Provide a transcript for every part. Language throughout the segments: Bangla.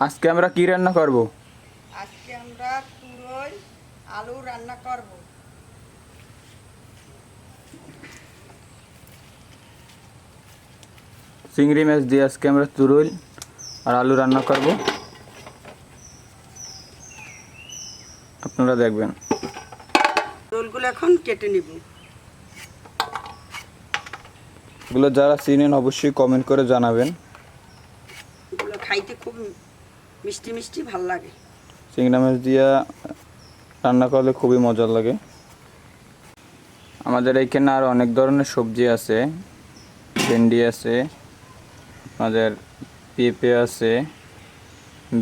আজকে আমরা কি রান্না করব? আজকে আমরা তুরই আলু রান্না করব। চিংড়ি মাছ দিয়ে আজকে আমরা তুরুল আর আলু রান্না করব, আপনারা দেখবেন। রোলগুলো এখন কেটে নিব। এগুলো যারা চিনেন অবশ্যই কমেন্ট করে জানাবেন। এগুলো খাইতে খুব মিষ্টি মিষ্টি ভাল লাগে। চিংড়ি মাছ দিয়ে রান্না করলে খুবই মজার লাগে। আমাদের এইখানে আর অনেক ধরনের সবজি আছে, ভেন্ডি আছে, আমাদের পেঁপে আছে,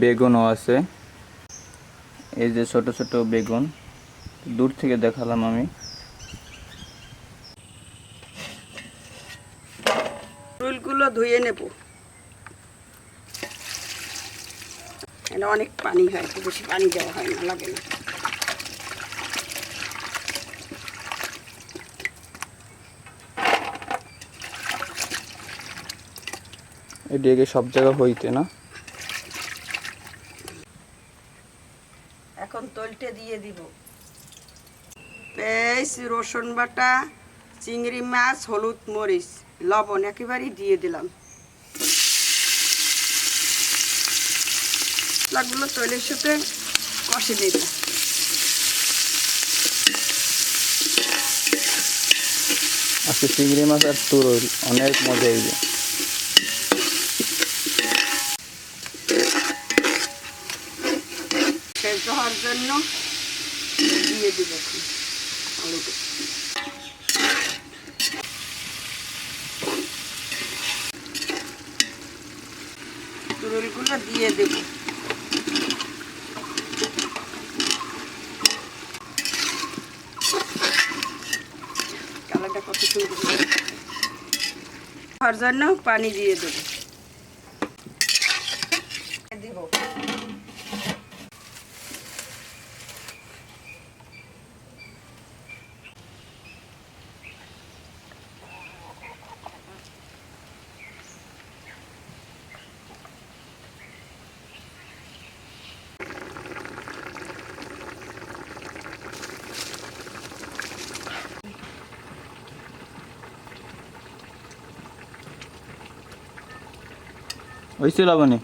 বেগুনও আছে। এই যে ছোট ছোট বেগুন, দূর থেকে দেখালাম আমি। রোলগুলো ধুয়ে নেব। এটা অনেক পানি হয়, খুব বেশি পানি দেওয়া হয় না, লাগে না। এদিকে সব জায়গা হইতে না। এখন তলটে দিয়ে দিব। পেঁয়াজ, রসুন বাটা, চিংড়ি মাছ, হলুদ মরিচ, লবণ একেবারেই দিয়ে দিলাম। মশলাগুলো তৈলের সাথে কষে দেব। আজকে চিংড়ি মাছ আর তুরুল অনেক মজা হইবে। সেদ্ধ হওয়ার জন্য দিয়ে দিব আলুটা। তুরুলগুলো দিয়ে দেব। কালারটা কত সুন্দর হওয়ার জন্য পানি দিয়ে দেব। দিব হয়েছে লাবণী?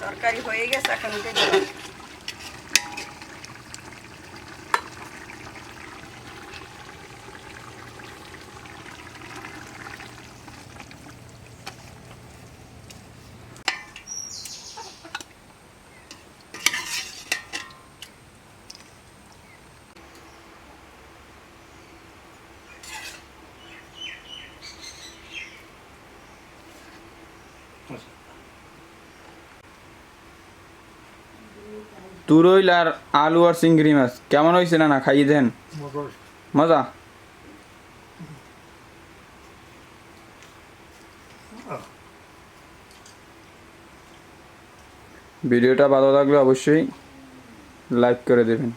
তরকারি হয়ে গেছে, এখন উঠে দিলাম। তুরুল আর আলু আর চিংড়ি মাছ কেমন হয়েছে? না না খাইয়ে দেন। মজা? ভিডিওটা ভালো লাগলে অবশ্যই লাইক করে দেবেন।